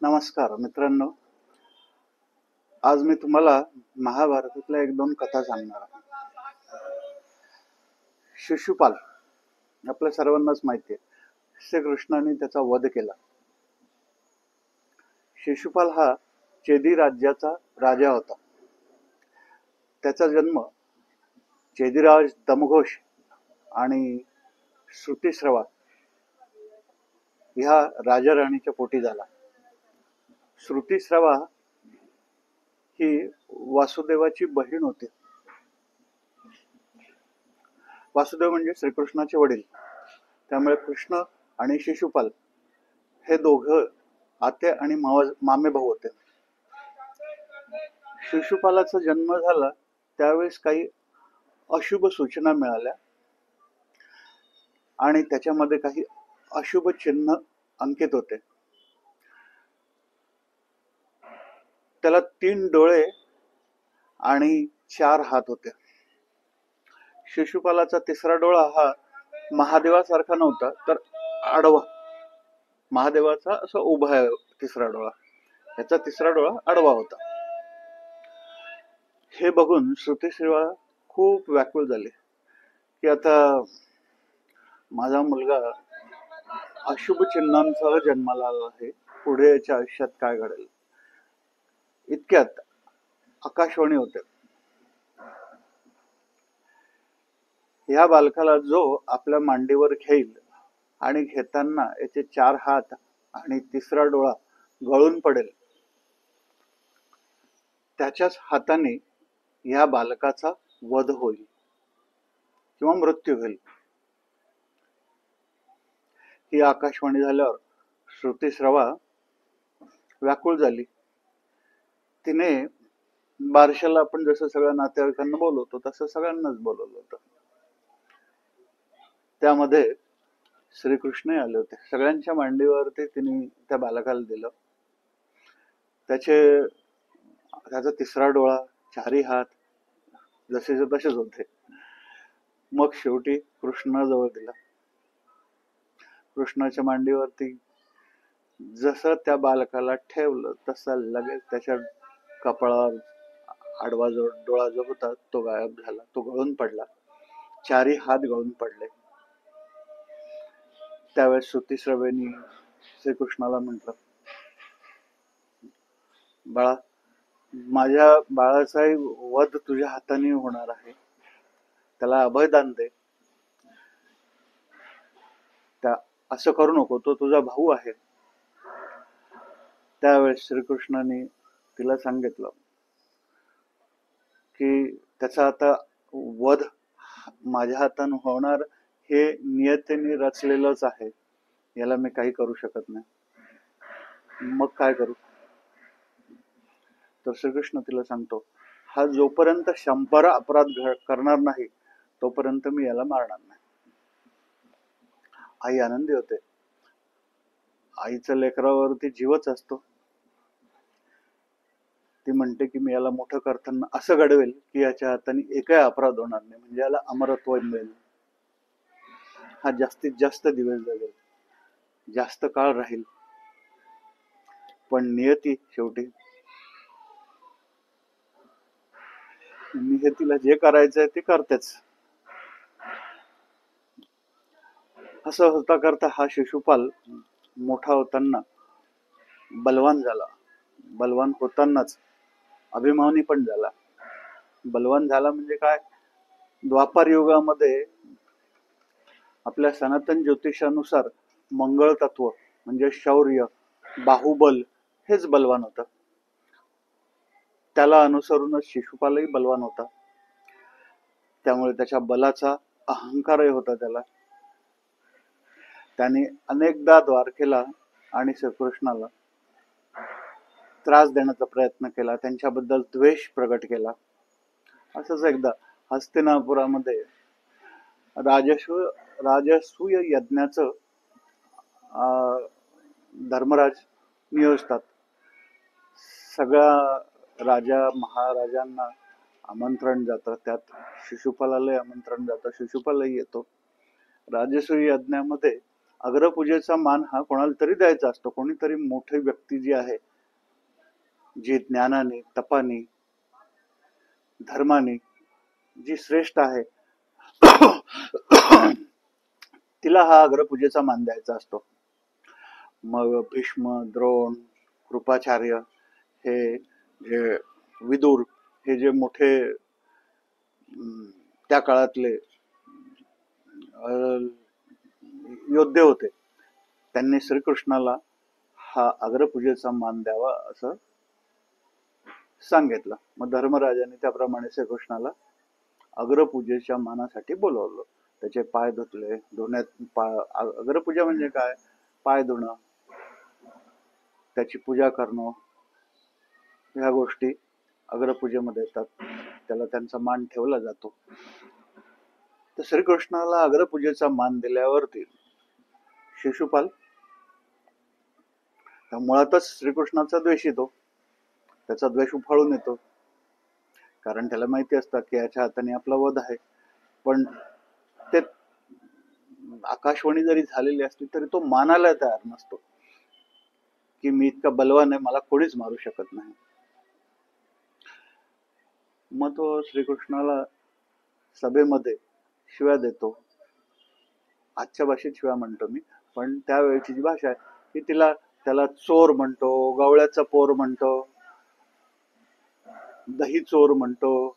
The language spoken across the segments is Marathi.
नमस्कार मित्रांनो, आज मी तुम्हाला महाभारतातल्या एक दोन कथा सांगणार आहे. शिशुपाल आपल्या सर्वांनाच माहिती आहे. श्रीकृष्णाने त्याचा वध केला. शिशुपाल हा चेदी राज्याचा राजा होता. त्याचा जन्म चेदीराज दमघोष आणि श्रुतिश्रवा ह्या राजा राणीच्या पोटी झाला. श्रुतिश्रवा ही वासुदेवाची बहीण होती. वासुदेव म्हणजे श्रीकृष्णाचे वडील. त्यामुळे कृष्ण आणि शिशुपाल हे दोघं आते आणि मामे भाऊ होते. शिशुपालाचा जन्म झाला त्यावेळेस काही अशुभ सूचना मिळाल्या आणि त्याच्यामध्ये काही अशुभ चिन्ह अंकित होते. त्याला 3 डोळे आणि 4 हात होते. शिशुपालाचा तिसरा डोळा हा महादेवासारखा नव्हता, तर आडवा. महादेवाचा असा उभा आहे तिसरा डोळा, याचा तिसरा डोळा आडवा होता. हे बघून श्रुतिश्रवा खूप व्याकुळ झाले की आता माझा मुलगा अशुभ चिन्हांसह जन्माला आला आहे, पुढे याच्या आयुष्यात काय घडेल. इतक्यात आकाशवाणी होते. ह्या बालकाला जो आपल्या मांडीवर घेईल आणि घेताना याचे 4 हात आणि तिसरा डोळा गळून पडेल, त्याच्याच हाताने या बालकाचा वध होईल किंवा मृत्यू होईल. ही आकाशवाणी झाल्यावर श्रुतिश्रवा व्याकुळ झाली. तिने बारशाला आपण जसं सगळ्या नातेवाईकांना बोलवतो तसं सगळ्यांनाच बोलवलं होतं. त्यामध्ये श्रीकृष्ण आले होते. सगळ्यांच्या मांडीवरती तिने त्या बालकाला दिलं. त्याचा तिसरा डोळा, 4ही हात जसेचे तसेच होते. मग शेवटी कृष्णाजवळ दिला. कृष्णाच्या मांडीवरती जसं त्या बालकाला ठेवलं तसा लगेच त्याच्या कपाळावर आडवा डोळा जो होता तो गायब झाला, तो गळून पडला. 4ही हात गळून पडले. त्यावेळेस श्रुतिश्रवेनी श्रीकृष्णाला म्हटलं, बाळा, माझ्या बाळाचाही वध तुझ्या हाताने होणार आहे, त्याला अभयदान दे. त्या असं करू नको, तो तुझा भाऊ आहे. त्यावेळेस श्रीकृष्णाने तिला सांगितलं की त्याचा आता वध माझ्या हाताने होणार हे नियतीने रचलेलंच आहे, याला मी काही करू शकत नाही. मग काय करू. तर श्रीकृष्ण तिला सांगतो, हा जोपर्यंत शंभर अपराध करणार नाही तोपर्यंत मी याला मारणार नाही. आई आनंदी होते. आईच्या लेकरावरती जीवच असतो. ती म्हणते की मी याला मोठं करताना असं घडवेल की याच्या हाताने एकही अपराध होणार नाही, म्हणजे याला अमरत्व मिळेल. हा जास्तीत जास्त दिवस जगेल, जास्त काळ राहील. पण नियती शेवटी नियतीला जे करायचंय ते करतेच. असं होता करता हा शिशुपाल मोठा होताना बलवान झाला. बलवान होतानाच अभिमानी पण झाला. बलवान झाला म्हणजे काय, द्वापार युगामध्ये आपल्या सनातन ज्योतिषानुसार मंगळ तत्व म्हणजे शौर्य, बाहुबल हेच बलवान होतं. त्याला अनुसरूनच शिशुपालही बलवान होता. त्यामुळे त्याच्या बलाचा अहंकारही होता त्याला. त्याने अनेकदा द्वारकेला आणि श्रीकृष्णाला त्रास देण्याचा प्रयत्न केला, त्यांच्याबद्दल द्वेष प्रकट केला. असंच एकदा हस्तिनापुरामध्ये राजसूय यज्ञाचं धर्मराज नियोजतात. सगळ्या राजा महाराजांना आमंत्रण जातं, त्यात शिशुपालालाही आमंत्रण जातं. शिशुपालही येतो. राजसूय यज्ञामध्ये अग्रपूजेचा मान हा कोणाला तरी द्यायचा असतो. कोणीतरी मोठी व्यक्ती जी आहे, जी ज्ञानाने, तपाने, धर्माने जी श्रेष्ठ आहे, तिला हा अग्रपूजेचा मान द्यायचा असतो. मग भीष्म, द्रोण, कृपाचार्य, हे जे विदुर, हे जे मोठे त्या काळातले योद्धे होते, त्यांनी श्रीकृष्णाला हा अग्रपूजेचा मान द्यावा असं सांगितलं. मग धर्मराजाने त्याप्रमाणे श्रीकृष्णाला अग्रपूजेच्या मानासाठी बोलवलं. त्याचे पाय धुतले. अग्रपूजा म्हणजे काय? पाय धुणं, त्याची पूजा करणं, ह्या गोष्टी अग्रपूजेमध्ये येतात. त्याला त्यांचा मान ठेवला जातो. तर श्रीकृष्णाला अग्रपूजेचा मान दिल्यावरती शिशुपाल मुळातच श्रीकृष्णाचा द्वेष येतो. त्याचा द्वेष उफाळून येतो, कारण त्याला माहिती असतं की याच्या हाताने आपला वध आहे. पण ते आकाशवाणी जरी झालेली असली तरी तो मानायला तयार नसतो की मी इतका बलवान आहे, मला कोणीच मारू शकत नाही. मग तो श्रीकृष्णाला सभेमध्ये शिव्या देतो. आजच्या भाषेत शिव्या म्हणतो मी, पण त्यावेळेची जी भाषा आहे ती त्याला चोर म्हणतो, गवळ्याचा पोर म्हणतो, दही चोर म्हणतो,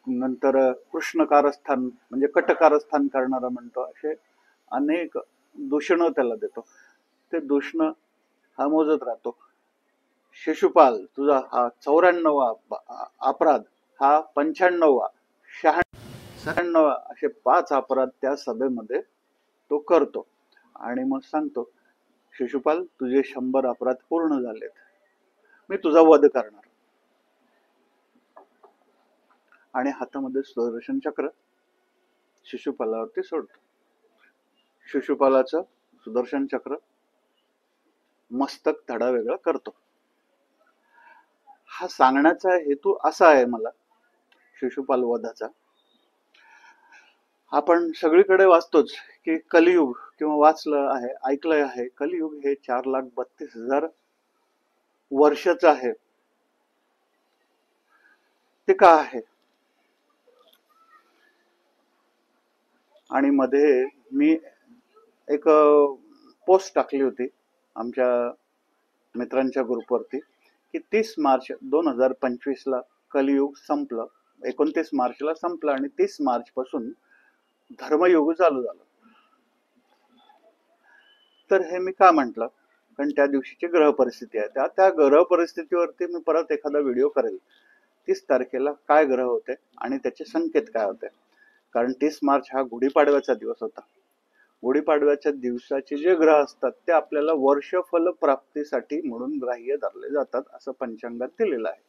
नंतर कृष्ण कारस्थान म्हणजे कटकारस्थान करणारा म्हणतो. असे अनेक दूषणं त्याला देतो. ते दूषणं हा मोजत राहतो. शिशुपाल, तुझा हा 94वा अपराध, हा 95वा, 96वा, असे 5 अपराध त्या सभेमध्ये तो करतो. आणि मग सांगतो, शिशुपाल, तुझे 100 अपराध पूर्ण झालेत, मी तुझा वध करणार. आणि हातामध्ये सुदर्शन चक्र शिशुपालावरती सोडतो. शिशुपालाचं सुदर्शन चक्र मस्तक धडा वेगळा करतो. हा सांगण्याचा हेतू असा आहे मला शिशुपाल वधाचा. आपण सगळीकडे वाचतोच की कलियुग, किंवा वाचलं आहे, ऐकलंय आहे, कलियुग हे 4,32,000 वर्षाचं आहे. ते का आहे? आणि मध्ये मी एक पोस्ट टाकली होती आमच्या मित्रांच्या ग्रुपवरती की 30 मार्च 2025ला कलियुग संपलं. 29 मार्चला संपलं आणि 30 मार्च पासून धर्मयुग चालू झालं. तर हे मी का म्हटलं? कारण त्या दिवशीची ग्रह परिस्थिती आहे. त्या ग्रह परिस्थितीवरती मी परत एखादा व्हिडिओ करेल. 30 तारखेला काय ग्रह होते आणि त्याचे संकेत काय होते. कारण 30 मार्च हा गुढीपाडव्याचा दिवस होता. गुढीपाडव्याच्या दिवसाचे जे ग्रह असतात ते आपल्याला वर्षफल प्राप्तीसाठी म्हणून ग्राह्य धरले जातात असं पंचांगात दिलेलं आहे.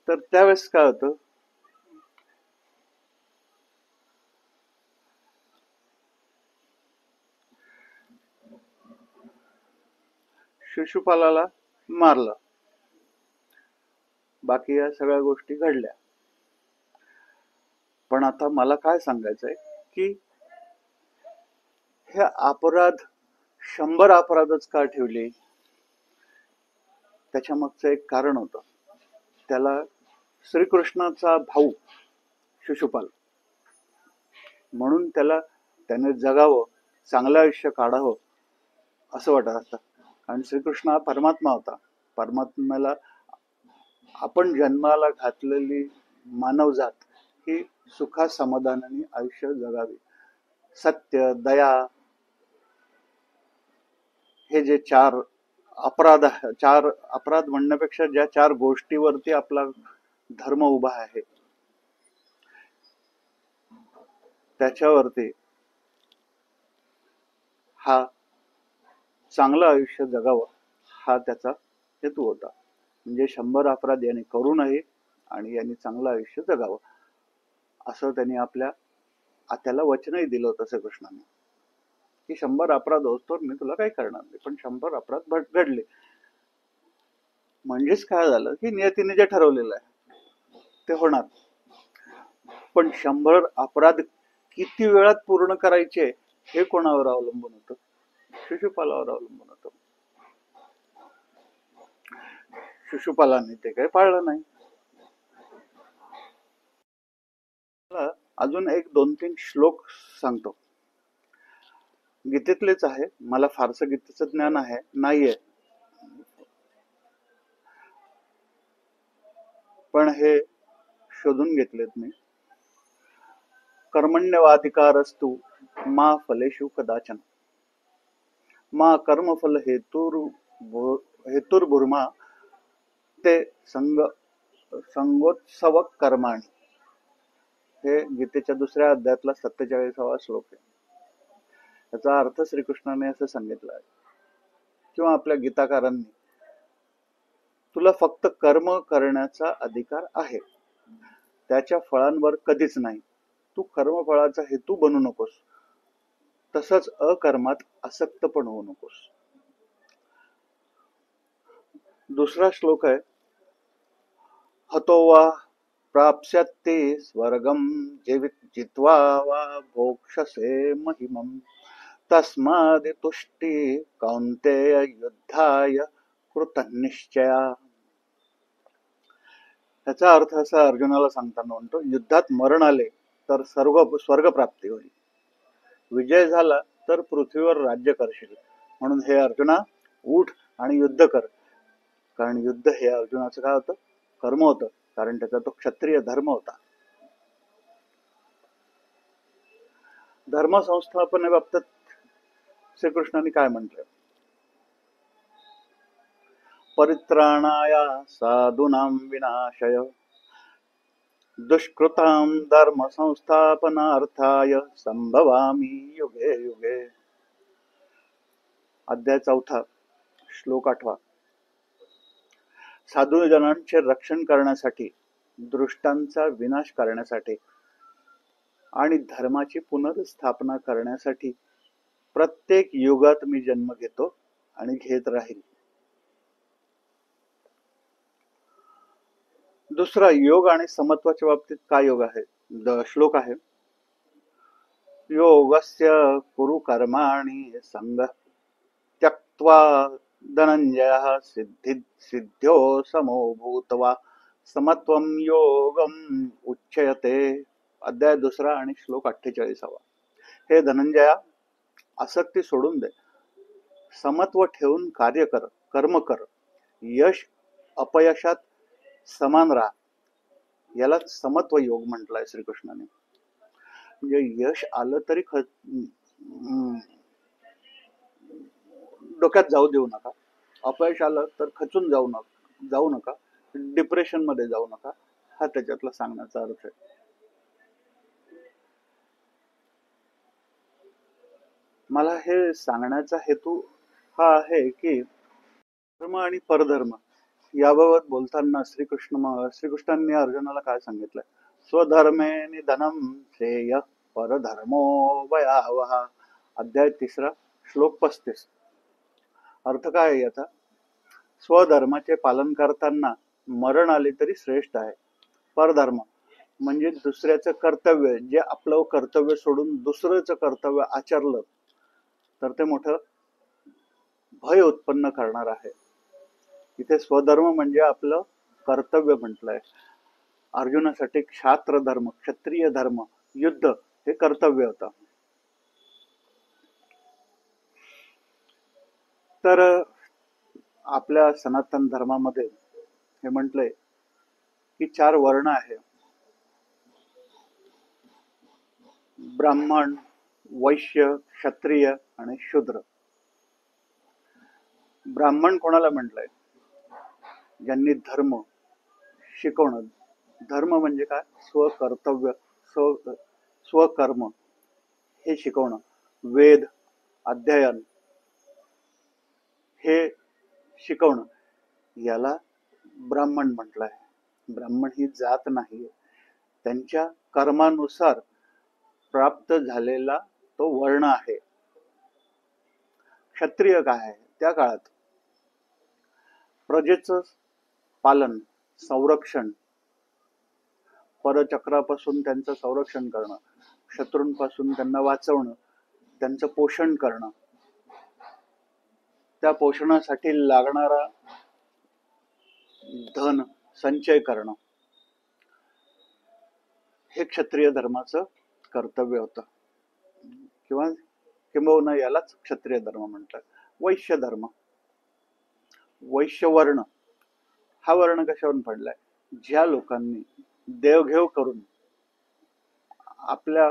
तर त्यावेळेस काय होतं, शिशुपालाला मारलं, बाकी या सगळ्या गोष्टी घडल्या. पण आता मला काय सांगायचंय की हे अपराध 100 अपराधच का ठेवले? त्याच्या मागचं एक कारण होतं. त्याला श्रीकृष्णाचा भाऊ शिशुपाल म्हणून त्याने जगावं, चांगलं आयुष्य काढावं असं वाटत असतं. आणि श्रीकृष्ण हा परमात्मा होता. परमात्म्याला आपण जन्माला घातलेली मानवजात ही सुखा समाधानाने आयुष्य जगावे. सत्य, दया, हे जे 4 अपराध म्हणण्यापेक्षा ज्या 4 गोष्टीवरती आपला धर्म उभा आहे त्याच्यावरती हा चांगलं आयुष्य जगावं हा त्याचा हेतू होता. म्हणजे 100 अपराध याने करू नये आणि यांनी चांगलं आयुष्य जगावं असं त्यांनी आपल्या आत्याला वचनही दिलं होतं श्रीकृष्णाने की 100 अपराध होतो मी तुला काही करणार नाही. पण 100 अपराध घडले. म्हणजेच काय झालं की नियतीने जे ठरवलेलं आहे ते होणार. पण 100 अपराध किती वेळात पूर्ण करायचे हे कोणावर अवलंबून होतं? शिशुपालावर अवलंबून होतं. शिशुपालाने ते काही पाळलं नाही. अजून एक 2-3 श्लोक सांगतो. गीतेतलेच आहे. मला फारसं गीतेचं ज्ञान नाहीये, पण हे शोधून घेतलेत मी. कर्मण्यवाधिकारस्तु मा फलेषु कदाचन मा कर्मफल हेतुर्भुर्मा ते संगोत्सव कर्माणी. हे गीतेच्या 2ऱ्या अध्यायातला 47वा श्लोक आहे. याचा अर्थ श्रीकृष्णाने असं सांगितलं आहे, किंवा आपल्या गीताकारांनी, तुला फक्त कर्म करण्याचा अधिकार आहे, त्याच्या फळांवर कधीच नाही. तू कर्मफळाचा हेतू बनू नकोस, तसंच अकर्मात आसक्त पण होऊ नकोस. 2रा श्लोक आहे, हतो वा प्राप्स्यते स्वर्गम जित्वा वा भोक्षसे महिमम तस्माद् तुष्टि कौन्तेय युद्धाय कृतनिश्चया. त्याचा अर्थ असा अर्जुनाला सांगताना म्हणतो, युद्धात मरण आले तर स्वर्ग प्राप्ती होईल, विजय झाला तर पृथ्वीवर राज्य करशील. म्हणून हे अर्जुना, उठ आणि युद्ध कर. कारण युद्ध हे अर्जुनाचं काय होतं? कर्म होतं, कारण त्याचा तो क्षत्रिय धर्म होता. धर्म संस्थापनेबाबतीत श्रीकृष्णाने काय म्हटलं? परित्राणाय साधूनां विनाशय दुष्कृतां धर्म संस्थापनार्थाय संभवामि युगे युगे. अध्याय 4, श्लोक 8. साधूजनांचे रक्षण करण्यासाठी, दुष्टांचा विनाश करण्यासाठी आणि धर्माची पुनर्स्थापना करण्यासाठी प्रत्येक युगात मी जन्म घेतो आणि घेत राहील. 2रा योग आणि समत्वाच्या बाबतीत काय योग आहे? श्लोक आहे, योगस्य कुरु कर्माणि संग त्यक्त्वा धनंजय सिद्ध्यो समो भूत्वा समत्वम योगम उच्यते. अध्याय 2 आणि श्लोक 48. हे धनंजया, आसक्ती सोडून दे, समत्व ठेवून कार्य कर, कर्म कर, यश अपयशात समान राहा. याला समत्व योग म्हटलाय श्रीकृष्णाने. म्हणजे यश आलं तरी डोक्यात जाऊ देऊ नका, अपयश आलं तर खचून जाऊ नका, डिप्रेशन मध्ये जाऊ नका. हा त्याच्यातला सांगण्याचा अर्थ आहे. मला हे सांगण्याचा हेतू हा आहे की धर्म आणि परधर्म याबाबत बोलताना श्रीकृष्णांनी अर्जुनाला काय सांगितलंय? स्वधर्मे निधनम श्रेय परधर्मो भयावह. अध्याय 3 श्लोक 35. अर्थ काय आहे याचा? स्वधर्माचे पालन करताना मरण आले तरी श्रेष्ठ आहे. परधर्म म्हणजे दुसऱ्याचं कर्तव्य, जे आपलं कर्तव्य सोडून दुसऱ्याचं कर्तव्य आचरलं तर ते मोठं भय उत्पन्न करणार आहे. इथे स्वधर्म म्हणजे आपलं कर्तव्य म्हटलंय. अर्जुनासाठी क्षात्र धर्म, क्षत्रिय धर्म, युद्ध हे कर्तव्य होतं. तर आपल्या सनातन धर्मामध्ये हे म्हटलंय की 4 वर्ण आहे, ब्राह्मण, वैश्य, क्षत्रिय आणि शूद्र. ब्राह्मण कोणाला म्हटलंय? ज्यांनी धर्म शिकवणं. धर्म म्हणजे काय? स्वकर्तव्य, स्वकर्म हे शिकवणं, वेद अध्ययन हे शिकवणं, याला ब्राह्मण म्हटलंय. ब्राह्मण ही जात नाही, त्यांच्या कर्मानुसार प्राप्त झालेला तो वर्ण आहे. क्षत्रिय काय आहे? त्या काळात प्रजेचं पालन, संरक्षण, परचक्रापासून त्यांचं संरक्षण करणं. शत्रूंपासून त्यांना वाचवणं, त्यांचं पोषण करणं, त्या पोषणासाठी लागणारा धन संचय करणं, हे क्षत्रिय धर्माचं कर्तव्य होतं, किंवा किंबहुना यालाच क्षत्रिय धर्म म्हणतात. वैश्य धर्म, वैश्य वर्ण, हा वर्ण कशावरून पडलाय? ज्या लोकांनी देवघेव करून आपल्या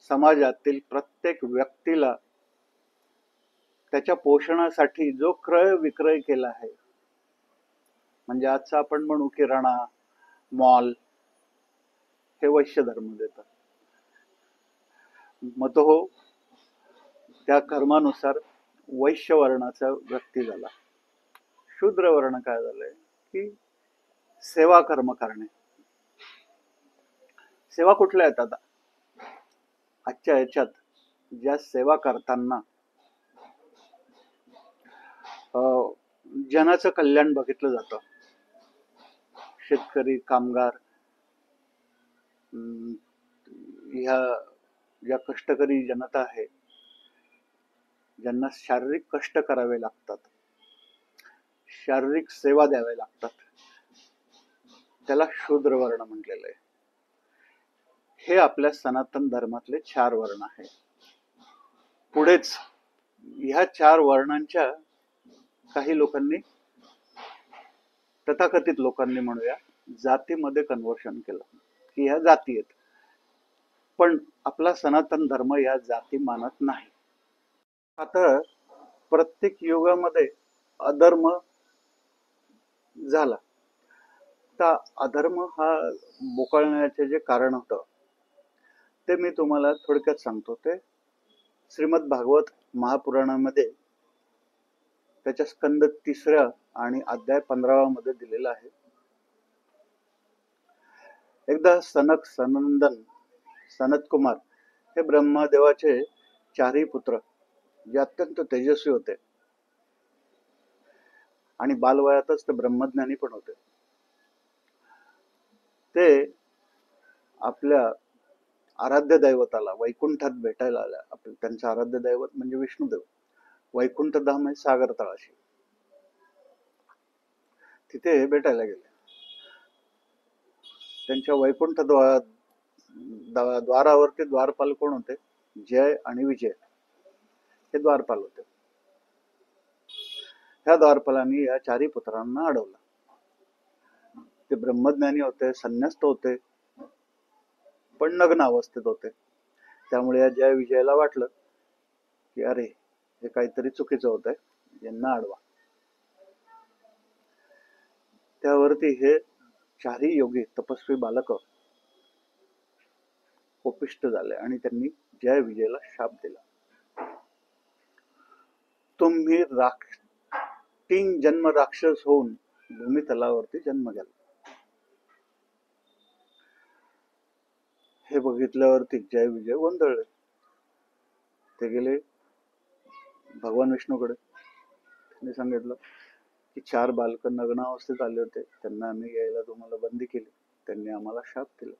समाजातील प्रत्येक व्यक्तीला त्याच्या पोषणासाठी जो क्रय विक्रय केला आहे, म्हणजे आजचा आपण म्हणू किराणा मॉल, हे वैश्य धर्म देतात. मग तो त्या कर्मानुसार वैश्य वर्णाचा व्यक्ती झाला. शूद्र वर्ण काय झालंय की सेवा कर्म करणे. सेवा कुठल्या आहेत? आता आजच्या ह्याच्यात ज्या सेवा करताना जनाचं कल्याण बघितलं जातं. शेतकरी, कामगार, ह्या ज्या कष्टकरी जनता आहे, ज्यांना शारीरिक कष्ट करावे लागतात, शारीरिक सेवा द्यावे लागतात, त्याला शूद्र वर्ण म्हटलेलं आहे. हे आपल्या सनातन धर्मातले 4 वर्ण आहे. पुढेच ह्या 4 वर्णांच्या काही लोकांनी, तथाकथित लोकांनी म्हणूया, जातीमध्ये कन्व्हर्शन केलं की ह्या जाती आहेत. पण आपला सनातन धर्म या जाती मानत नाही. आता प्रत्येक युगामध्ये अधर्म झाला, तर अधर्म हा बोकळण्याचे जे कारण होतं ते मी तुम्हाला थोडक्यात सांगतो. ते श्रीमद भागवत महापुराणामध्ये त्याच्या स्कंद 3 आणि अध्याय 15 मध्ये दिलेला आहे. एकदा सनंदन सनत कुमार हे ब्रह्मदेवाचे 4ही पुत्र, जे अत्यंत तेजस्वी होते आणि बालवयातच ते ब्रह्मज्ञानी पण होते, ते आपल्या आराध्य दैवताला वैकुंठात भेटायला आल्या. त्यांचं आराध्य दैवत म्हणजे विष्णुदेव. वैकुंठ धाम आहे सागर तळाशी, तिथे भेटायला गेले. त्यांच्या वैकुंठ द्वारावरती द्वारपाल कोण होते? जय आणि विजय हे द्वारपाल होते. ह्या द्वारपालांनी या 4ही पुत्रांना अडवलं. ते ब्रह्मज्ञानी होते, संन्यस्त होते, पण नग्न अवस्थेत होते. त्यामुळे या जय विजयाला वाटलं की अरे, हे काहीतरी चुकीचं होतंय, यांना अडवा. त्यावरती हे 4ही योगी तपस्वी बालक कोपिष्ट झाले आणि त्यांनी जय विजयला शाप दिला. तुम्ही 3 जन्म राक्षस होऊन भूमितलावरती जन्म घ्याल. हे बघितल्यावरती जय विजय गोंधळले. ते गेले भगवान विष्णूकडे. त्यांनी सांगितलं की 4 बालक नग्न अवस्थेत आले होते, त्यांना आम्ही यायला तुम्हाला बंदी केली, त्यांनी आम्हाला शाप दिला.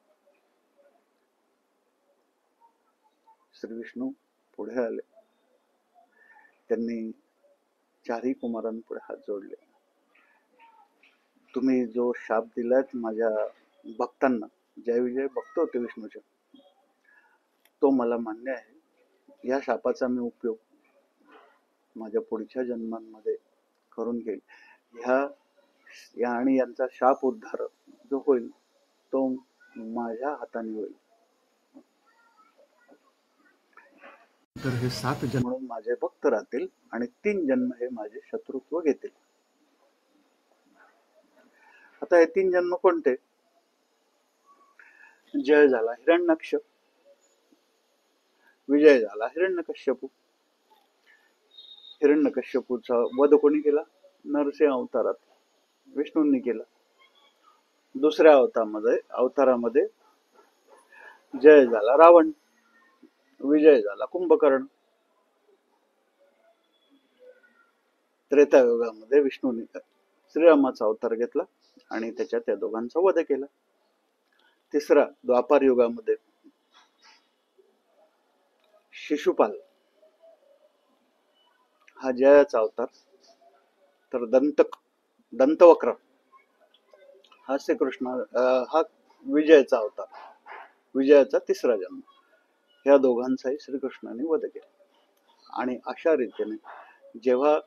श्री विष्णू पुढे आले, त्यांनी 4ही कुमारांपुढे हात जोडले. तुम्ही जो शाप दिलाय माझ्या भक्तांना, जय विजय भक्त होते विष्णूचे, तो मला मान्य आहे. या शापाचा मी उपयोग माझ्या पुढच्या जन्मांमध्ये करून घेईल. ह्या आणि यांचा शाप उद्धार जो होईल तो माझ्या हाताने होईल. तर हे 7 जन्म म्हणून माझे भक्त राहतील आणि 3 जन्म हे माझे शत्रुत्व घेतील. आता हे 3 जन्म कोणते? जय झाला हिरण्यक्ष, विजय झाला हिरण्यकश्यपू. हिरण्यकश्यपूचा वध कोणी केला? नरसिंह अवतारात विष्णूंनी केला. दुसऱ्या अवतारामध्ये जय झाला रावण, विजय झाला कुंभकर्ण. त्रेतायुगामध्ये विष्णूंनी श्रीरामाचा अवतार घेतला आणि त्याच्यात त्या दोघांचा वध केला. तिसरा द्वापार युगामध्ये शिशुपाल हा जयाचा अवतार, तर दंतवक्र हा श्रीकृष्ण हा विजयाचा अवतार, विजयाचा तिसरा जन्म. ह्या दोघांचाही श्रीकृष्णाने वध केला. आणि अशा रीतीने जेव्हा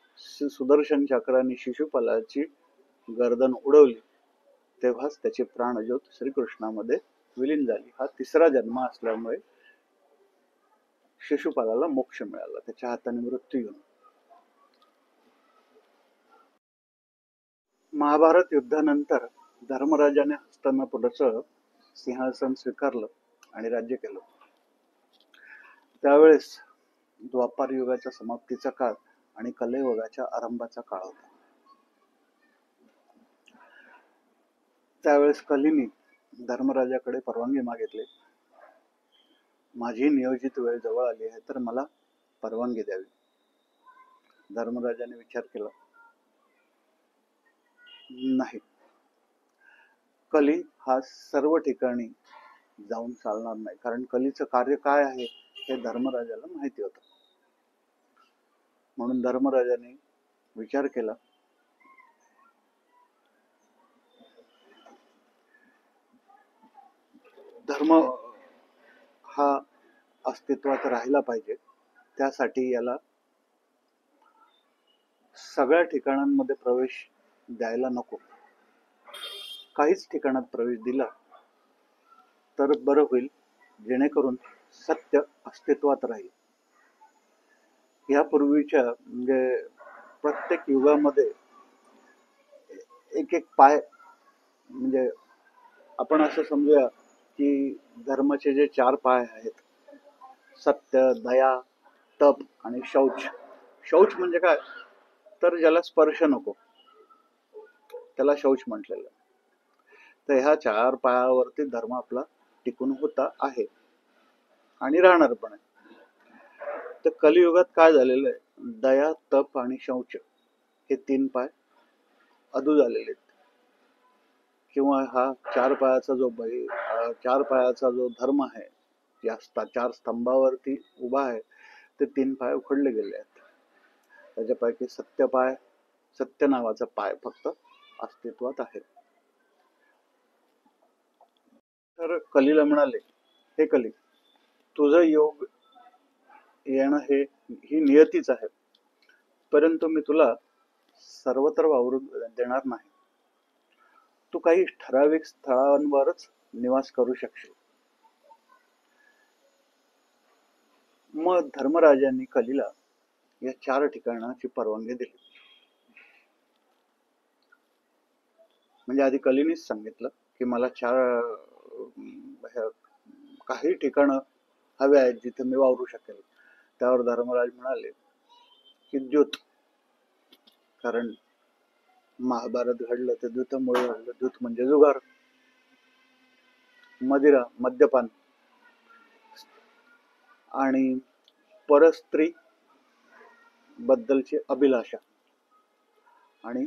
सुदर्शन चक्राने शिशुपालाची गर्दन उडवली तेव्हाच त्याची प्राणज्योत श्रीकृष्णामध्ये विलीन झाली. हा तिसरा जन्म असल्यामुळे शिशुपालाला मोक्ष मिळाला, त्याच्या हाताने मृत्यू येऊन. महाभारत युद्धानंतर धर्मराजाने हस्तिनापुराचं सिंहासन स्वीकारलं आणि राज्य केलं. त्यावेळेस द्वापार युगाच्या समाप्तीचा काळ आणि कलियुगाच्या आरंभाचा काळ होता. त्यावेळेस कलीने धर्मराजाकडे परवानगी मागितली, माझी नियोजित वेळ जवळ आली आहे तर मला परवानगी द्यावी. धर्मराजाने विचार केला, नाही, कली हा सर्व ठिकाणी जाऊन चालणार नाही, कारण कलीचं कार्य काय आहे हे धर्मराजाला माहिती होतं. म्हणून धर्मराजाने विचार केला, धर्म हा अस्तित्वात राहिला पाहिजे, त्यासाठी याला सगळ्या ठिकाणांमध्ये प्रवेश द्यायला नको. काहीच ठिकाणात प्रवेश दिला तर बरं होईल, जेणेकरून सत्य अस्तित्वात राहील. यापूर्वीच्या म्हणजे प्रत्येक युगामध्ये एक एक पाय, म्हणजे आपण असं समजूया की धर्माचे जे 4 पाय आहेत, सत्य, दया, तप आणि शौच. शौच म्हणजे काय, तर ज्याला स्पर्श नको त्याला शौच म्हटलेलं. तर ह्या 4 पायावरती धर्म आपला टिकून होता आहे आणि राहणार पण आहे. तर कलियुगात काय झालेलं आहे, दया, तप आणि शौच हे 3 पाय अधू झालेले आहेत. किंवा हा 4 पायाचा जो धर्म आहे, या 4 स्तंभावरती उभा आहे, ते 3 पाय उखडले गेले आहेत. त्याच्यापैकी सत्य नावाचा पाय फक्त अस्तित्वात आहे. तर कलीला म्हणाले, हे कली, तुझं योग येणं ही नियतीच आहे, परंतु मी तुला सर्वत्र वावरू देणार नाही. तू काही ठराविक स्थळांवरच निवास करू शकशील. मग धर्मराजांनी कलीला या 4 ठिकाणाची परवानगी दिली. म्हणजे आधी कलीनेच सांगितलं की मला 4 काही ठिकाणं हवे आहेत जिथे मी वावरू शकेल. त्यावर धर्मराज म्हणाले की द्यूत, कारण महाभारत घडलं ते द्यूतामुळे घडलं. द्यूत म्हणजे जुगार, मदिरा, मद्यपान, आणि परस्त्री बद्दलची अभिलाषा, आणि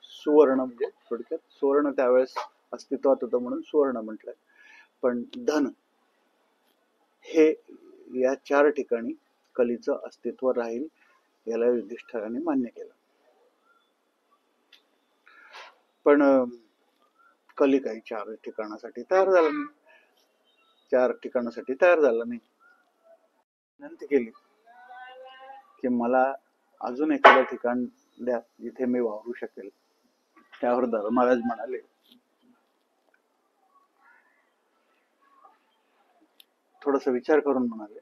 सुवर्ण म्हणजे थोडक्यात सुवर्ण त्यावेळेस अस्तित्वात होतं म्हणून सुवर्ण म्हटलंय, पण धन हे या 4 ठिकाणी कलीचं अस्तित्व राहील, याला युधिष्ठिराने मान्य केलं. पण कली काही 4 ठिकाणासाठी तयार झाला नाही. 4 ठिकाणासाठी तयार झाला नाही. विनंती केली की मला अजून एखादं ठिकाण द्या जिथे मी वावरू शकेल. त्यावर धर्मराज म्हणाले, थोडासा विचार करून म्हणाले,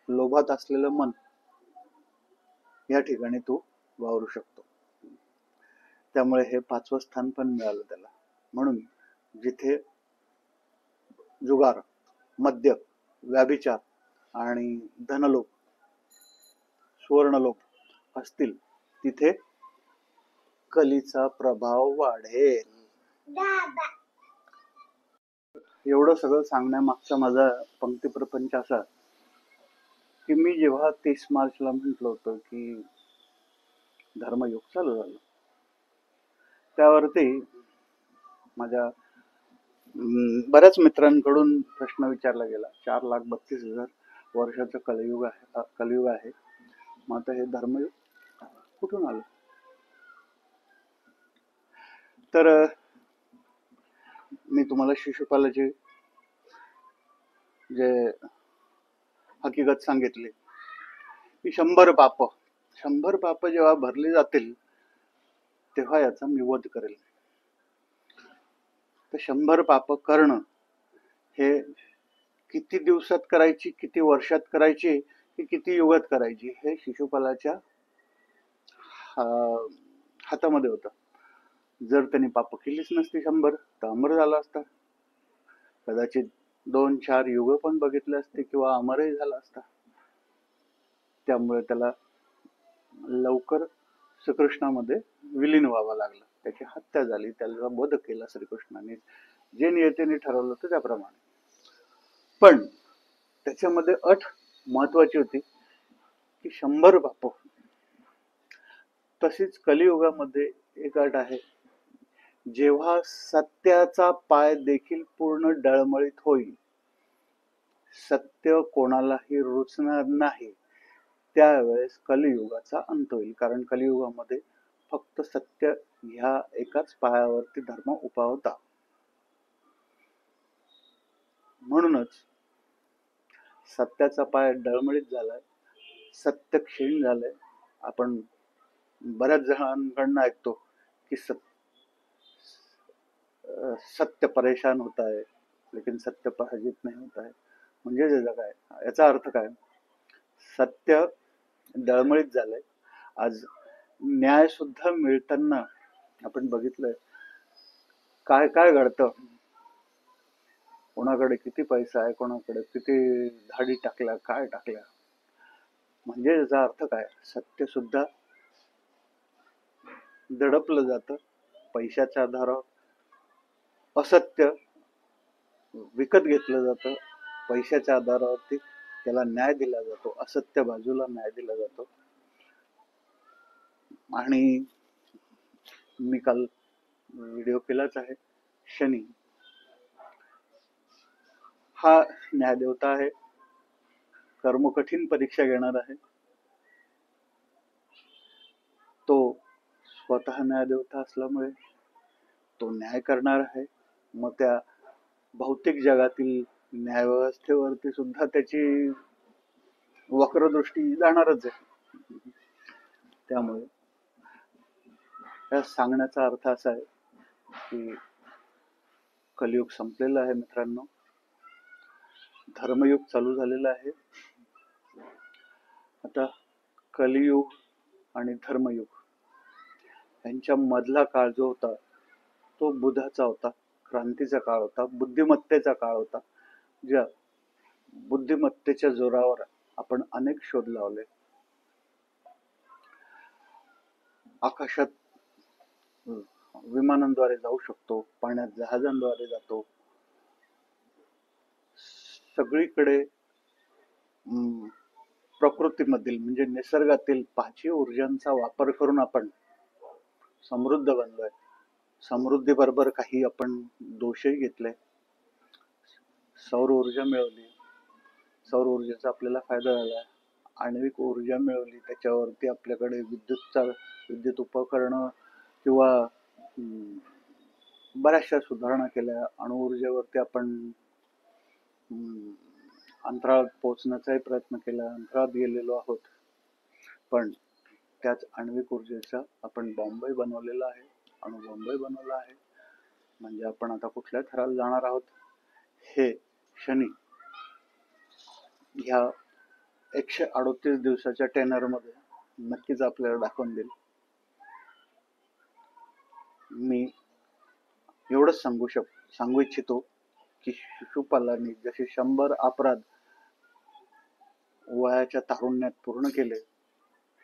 लोभात असलेलं मन या ठिकाणी तू वावरू शकतो. त्यामुळे हे 5वं स्थान पण मिळालं त्याला. म्हणून जिथे जुगार, मद्य, व्याभिचार आणि धनलोभ, सुवर्णलोभ असतील तिथे कलीचा प्रभाव वाढेल. एवढं सगळं सांगण्यामागचा माझा पंक्ती प्रपंच असा की मी जेव्हा 30 मार्चला म्हटलं होतं की धर्मयुग चालू झालं, त्यावरती माझ्या बऱ्याच मित्रांकडून प्रश्न विचारला गेला. 4,32,000 वर्षाचं कलियुग आहे. मग आता हे धर्मयुग कुठून आलं? तर मी तुम्हाला शिशुपालाची जे हकीकत सांगितली की 100 पाप जेव्हा भरली जातील तेव्हा याचा मी वध करेल. तर 100 पाप करणं हे किती दिवसात करायची, किती वर्षात करायची, की किती युगात करायची, हे शिशुपालाच्या हातामध्ये होतं. जर त्यांनी पाप केलीच नसती 100 तर अमर झाला असता. कदाचित 2-4 युग पण बघितले असते किंवा अमरही झाला असता. त्यामुळे त्याला लवकर श्रीकृष्णामध्ये विलीन व्हावं लागलं. त्याची हत्या झाली, त्याला वध केला श्रीकृष्णाने. जे नियतीने ठरवलं होतं त्याप्रमाणे. पण त्याच्यामध्ये अट महत्वाची होती की 100 पाप. तशीच कलियुगामध्ये एक अट आहे, जेव्हा सत्याचा पाय देखील पूर्ण डळमळीत होईल, सत्य कोणालाही रुचणार नाही, त्यावेळेस कलियुगाचा अंत होईल. कारण कलियुगामध्ये फक्त सत्य ह्या एकाच पायावरती धर्म उभा होता. म्हणूनच सत्याचा पाय डळमळीत झालाय, सत्य क्षीण झालंय. आपण बऱ्याच जणांकडनं ऐकतो की सत्य परेशान होता है लेकिन सत्य पराजित नहीं होता है. म्हणजे काय याचा अर्थ काय? सत्य डळमळीत झालंय. आज न्याय सुद्धा मिळताना आपण बघितलंय काय काय घडतं. कोणाकडे किती पैसा आहे, कोणाकडे किती धाडी टाकल्या, काय टाकल्या. म्हणजे याचा अर्थ काय? सत्य सुद्धा दडपलं जातं पैशाच्या आधारावर. असत्य विकत घेतलं जातं पैशाच्या आधारावरती. त्याला न्याय दिला जातो, असत्य बाजूला न्याय दिला जातो. आणि मी काल व्हिडिओ केलाच आहे. शनी हा न्यायदेवता आहे, कर्म कठीण परीक्षा घेणार आहे. तो स्वतः न्यायदेवता असल्यामुळे तो न्याय करणार आहे. मग त्या भौतिक जगातील न्यायव्यवस्थेवरती सुद्धा त्याची वक्रदृष्टी जाणारच आहे. त्यामुळे या सांगण्याचा अर्थ असा आहे की कलियुग संपलेलं आहे मित्रांनो. धर्मयुग चालू झालेलं आहे. आता कलियुग आणि धर्मयुग यांच्या मधला काळ जो होता तो बुधाचा होता, क्रांतीचा काळ होता, बुद्धिमत्तेचा काळ होता. ज्या बुद्धिमत्तेच्या जोरावर आपण अनेक शोध लावले. आकाशात विमानांद्वारे जाऊ शकतो, पाण्यात जहाजांद्वारे जातो. सगळीकडे प्रकृतीमधील म्हणजे निसर्गातील 5 ऊर्जांचा वापर करून आपण समृद्ध बनलोय. समृद्धी बरोबर काही आपण दोषही घेतले. सौर ऊर्जा मिळवली, सौर ऊर्जेचा आपल्याला फायदा झाला. आण्विक ऊर्जा मिळवली, त्याच्यावरती आपल्याकडे विद्युत उपकरणं किंवा बऱ्याचशा सुधारणा केल्या. अणुऊर्जेवरती आपण अंतराळात पोहोचण्याचाही प्रयत्न केला, अंतराळात गेलेलो आहोत. पण त्याच आण्विक ऊर्जेचा आपण बॉम्बही बनवलेला आहे, अणुबॉम्बही बनवला आहे. म्हणजे आपण आता कुठल्या थराला जाणार आहोत हे शनी ह्या 138 दिवसाच्या टेनर मध्ये नक्कीच आपल्याला दाखवून देईल. मी एवढंच सांगू इच्छितो की शिशुपालांनी जसे 100 अपराध वयाच्या तारुण्यात पूर्ण केले,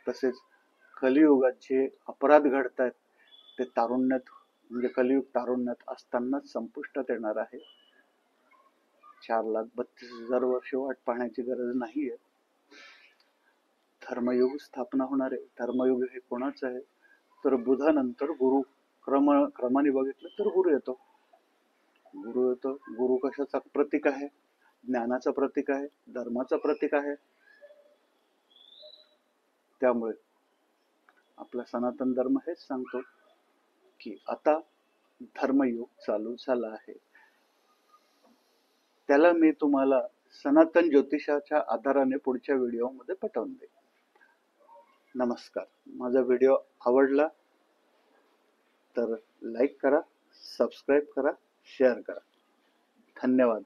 तसेच कलियुगात जे अपराध घडतायत ते तारुण्यात म्हणजे कलियुग तारुण्यात असतानाच संपुष्टात येणार आहे. 4,32,000 वर्ष वाट पाहण्याची गरज नाहीये. धर्मयुग स्थापना होणार आहे. धर्मयुग हे कोणाचं आहे तर बुधानंतर गुरु. क्रमाने बघितलं तर गुरु येतो. गुरु कशाचा प्रतीक आहे ज्ञानाचं प्रतीक आहे, धर्माचं प्रतीक आहे. त्यामुळे आपला सनातन धर्म हेच सांगतो की आता धर्मयुग चालू झाला आहे. त्याला मी तुम्हाला सनातन ज्योतिषाच्या आधाराने पुढच्या व्हिडिओमध्ये पटवून देईन. नमस्कार. माझा व्हिडिओ आवडला तर लाईक करा, सबस्क्राईब करा, शेअर करा. धन्यवाद.